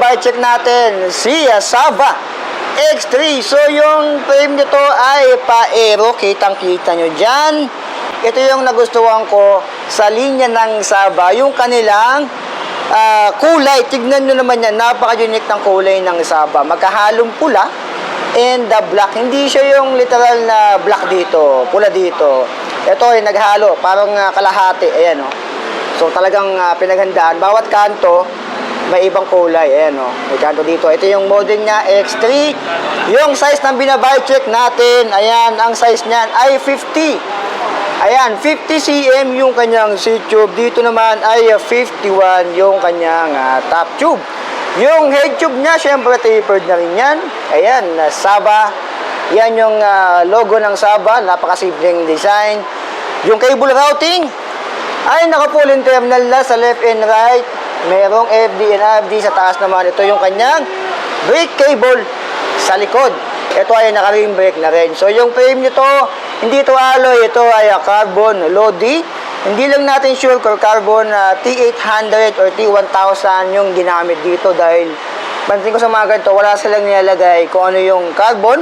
binabike check natin, si Sava X3. So yung frame nito ay pa-aero, kitang-kita nyo dyan. Ito yung nagustuhan ko sa linya ng Sava, yung kanilang kulay. Tignan nyo naman yan, napaka-unique ng kulay ng Sava. Magkahalong pula and the black. Hindi siya yung literal na black dito, pula dito. Ito ay naghalo, parang kalahati. Ayan, oh. So talagang pinaghandaan. Bawat kanto may ibang kulay. Ayan, oh. May kanto dito. Ito yung model niya, X3. Yung size ng binabike check natin, ayan, ang size niyan ay 50. Ayan, 50 cm yung kanyang seat tube. Dito naman ay 51 yung kanyang top tube. Yung head tube niya, syempre tapered na rin yan. Ayan, Sava. Yan yung logo ng Sava. Napakasimpleng design. Yung cable routing ay naka-full internal na sa left and right. Merong FD and RFD sa taas naman. Ito yung kanyang brake cable sa likod. Ito ay naka-rim brake na rin. So yung frame nito, hindi ito alloy. Ito ay carbon Lodi. Hindi lang natin sure kung carbon T800 or T1000 yung ginamit dito dahil pansin ko sa mga ganito, wala silang nilalagay kung ano yung carbon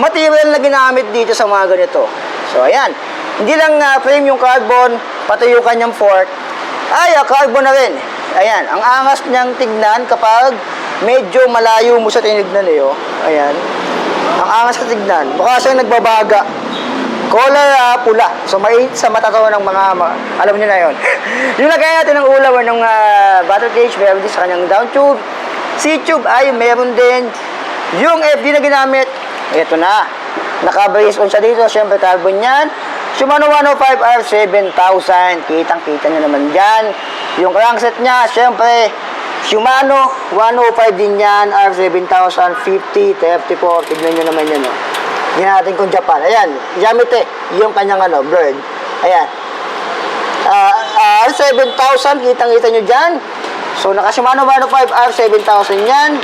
material na ginamit dito sa mga ganito. So ayan, hindi lang frame yung carbon, pati yung kanyang fork ay carbon na rin. Ayan, ang angas niyang tignan kapag medyo malayo mo sa tinignan eh, oh. Ayan, ang angas sa tignan, baka siyang nagbabaga. Color pula. So mainit sa mata to ng mga alam niyo na 'yon. Yung lagay natin ng ulawan ng battle cage, meron din sa kanyang down tube. C-tube ay meron din. Yung FD na ginamit, ito na. Naka-brace on siya dito. Siyempre carbon yan. Shimano 105 R7000. Kitang-kita nyo naman dyan. Yung crankset niya, siyempre Shimano 105 din yan. R7000 50 34. Tignan nyo naman yan, oh. Hindi natin kung Japan. Ayan, Yamete, yung kanyang bird. Ayan. R7000, kitang-kita nyo dyan. So, naka-Shimano 105 R7000 yan.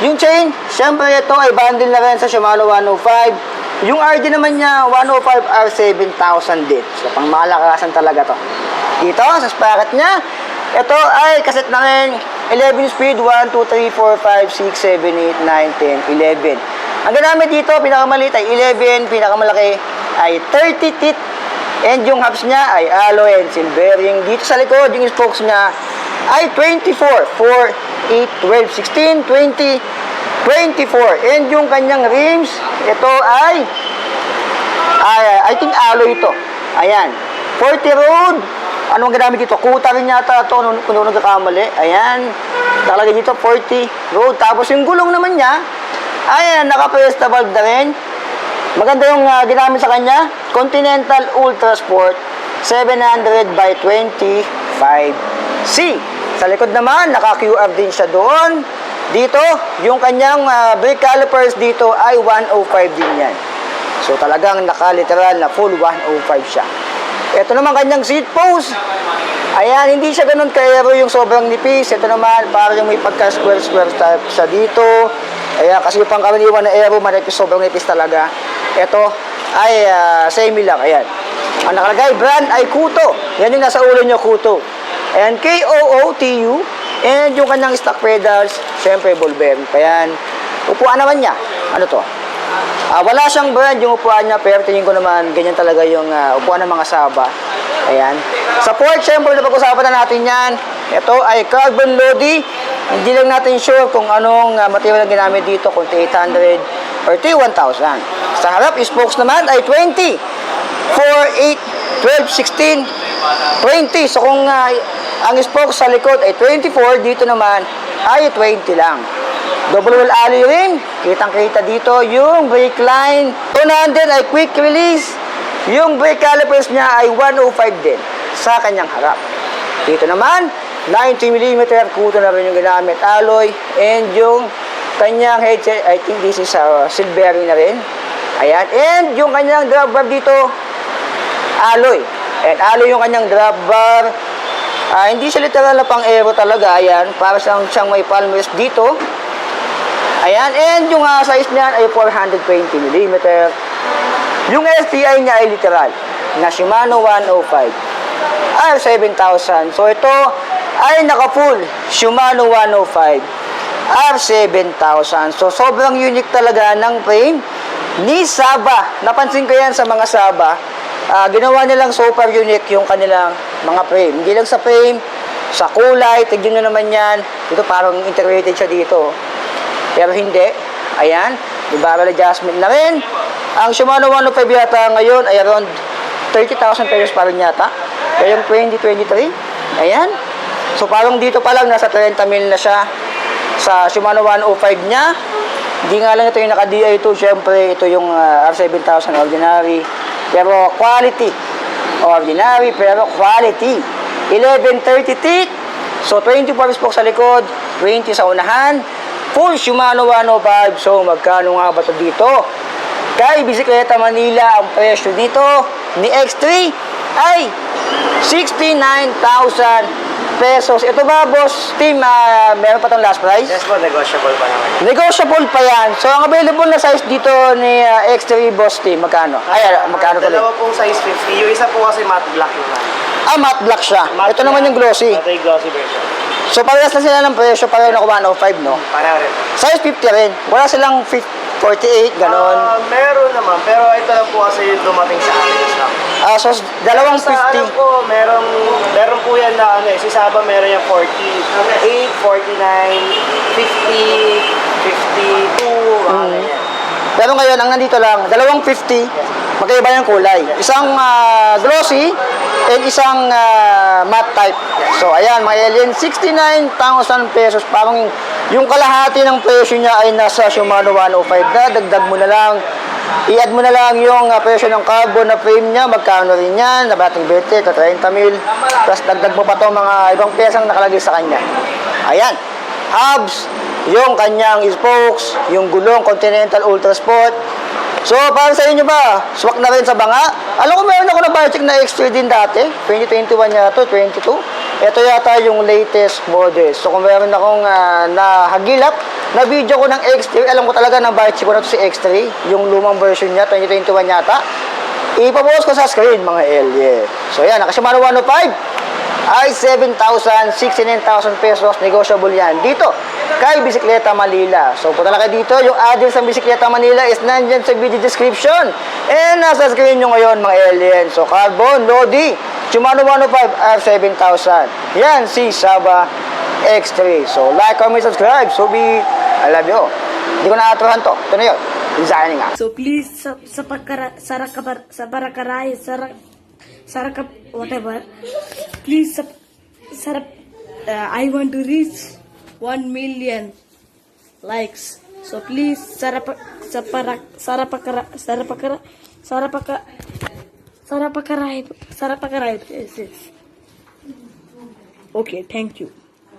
Yung chain, syempre ito ay bundle na rin sa Shimano 105. Yung RD naman niya, 105 R7000 din. So, pang malakasan talaga to. Dito, sa sprocket niya, ito ay kaset na rin. 11 speed, 1, 2, 3, 4, 5, 6, 7, 8, 9, 10, 11. Ang ginamit dito, pinakamaliit ay 11, pinakamalaki ay 30 teeth. And yung hubs niya ay alloy and silver. Yung dito sa likod, yung spokes niya ay 24, 4, 8, 12, 16, 20, 24. And yung kanyang rims, ito ay I think alloy ito. Ayan, 40 road. Ano ang ginamit dito? Kuta rin yata ito, kung ano nagkakamali. Ayan, nakalagay dito 40 road. Tapos yung gulong naman niya, ayan, naka-presta valve na rin. Maganda yung ginamit sa kanya. Continental Ultra Sport 700 by 25C. Sa likod naman, naka-QR din siya doon. Dito, yung kanyang brake calipers dito ay 105 din yan. So talagang naka-literal na full 105 siya. Ito naman kanyang seat post. Ayan, hindi siya ganun ka-aero yung sobrang nipis. Ito naman, parang may pagka-square-square type siya dito. Ayan, kasi yung pangkaraniwan na aero, manipis, sobrang nipis talaga. Ito ay semi lang. Ayan. Ang nakalagay, brand ay Kuto. Yan yung nasa ulo nyo, Kuto. Ayan, K-O-O-T-U. And yung kanyang stock pedals, syempre, ball bearing pa yan. Upuan naman niya. Ano to? Wala siyang brand yung upuan niya, pero tingin ko naman, ganyan talaga yung upuan ng mga Sava. Ayan. Sa fork, syempre, napag-usapan na natin yan. Ito ay carbon Lodi. Hindi lang natin sure kung anong material ang ginamit dito, kung T800 or T1000. Sa harap, spokes naman ay 20, 4, 8, 12, 16, 20. So kung ang spokes sa likod ay 24, dito naman ay 20 lang. Double wall alloy rin. Kitang-kita dito yung brake line. Ito natin ay quick release. Yung brake calipers niya ay 105 din sa kanyang harap. Dito naman, 90mm, Kuto na rin yung ginamit alloy. And yung kanyang headset, I think this is silvering na rin. Ayan. And yung kanyang drop bar dito, alloy. And alloy yung kanyang drop bar. Hindi siya literal na pang aero talaga. Ayan. Para siyang may palm rest dito. Ayan. And yung size niyan ay 420mm. Yung STI niya ay literal na Shimano 105 R7000. So ito ay naka-full Shimano 105 R7000. So, sobrang unique talaga ng frame ni Saba. Napansin ko yan sa mga Saba. Ginawa nilang super unique yung kanilang mga frame. Hindi lang sa frame, sa kulay, tignan nyo naman yan. Ito parang integrated siya dito. Pero hindi. Ayan, yung barrel adjustment na rin. Ang Shimano 105 yata ngayon ay around 30,000 pesos pa rin yata. Kaya yung 2023, ayan. So parang dito pa lang, nasa 30 mil na siya sa Shimano 105 niya. Hindi nga lang ito yung naka-DI2. Siyempre, ito yung R7000 ordinary. Pero quality. Ordinary, pero quality. 1130 teeth. So 24 spokes sa likod, 20 sa unahan. Full Shimano 105. So magkano nga ba ito dito? Kay Bisikleta Manila, ang presyo dito ni X3 ay 69,000 pesos. Ito ba, boss team, meron pa itong last price? Yes po, negotiable pa naman. Negotiable pa yan. So, ang available na size dito ni X3 boss team, magkano? Magkano tuloy? Dalawa pong size 50. Yung isa po kasi matte black naman. Matte black siya. Ito naman yung glossy. Ito yung glossy version. So, parehas na sila ng presyo, pareho na 105, no? Pareho rin. Size 50 rin. Wala silang 48, ganon. Meron naman, pero ito lang po kasi yung dumating sa amin. So, dalawang Sa alam 50. ko, meron po yan na si Saba meron yung 48, 49, 50, 52, mga ganyan. Pero ngayon, ang nandito lang, dalawang 50, magkaiba yung kulay. Isang glossy and isang matte type. So, ayan, mga alien, 69,000 pesos. Parang yung kalahati ng presyo niya ay nasa Shimano 105 na. Dagdag mo na lang, i-add mo na lang yung presyo ng carbon na frame niya. Magkano rin yan, nabating 20 to 30 mil. Tapos dagdag mo pa to mga ibang pesang nakalagay sa kanya. Ayan, hubs, yung kanyang spokes, yung gulong Continental Ultra Sport. So, para sa inyo ba, swak na rin sa banga? Alam ko meron ako na bike check na X3 din dati. 2021 yata, 22. Ito yata yung latest model. So, kung meron akong nahagilap na video ko ng X3, alam ko talaga na bike check ko na to si X3. Yung lumang version niya, 2021 yata. Ipapost ko sa screen, mga alien. So, yan, naka-Shimano 105 ay 7,000, 69,000 pesos. Negotiable yan. Dito, kay Bisikleta Manila. So, punta lang kayo dito. Yung address ng Bisikleta Manila is nandyan sa video description. And nasa screen nyo ngayon, mga alien. So, carbon, Lodi, Shimano 105, R7000. Yan, si Saba X3. So, like, comment, subscribe. So, I love you. Hindi ko na-atuhan to. Ito na yun. Designing nga. So please whatever. Please I want to reach 1 million likes. So please sarapakarai. Yes. Okay, thank you.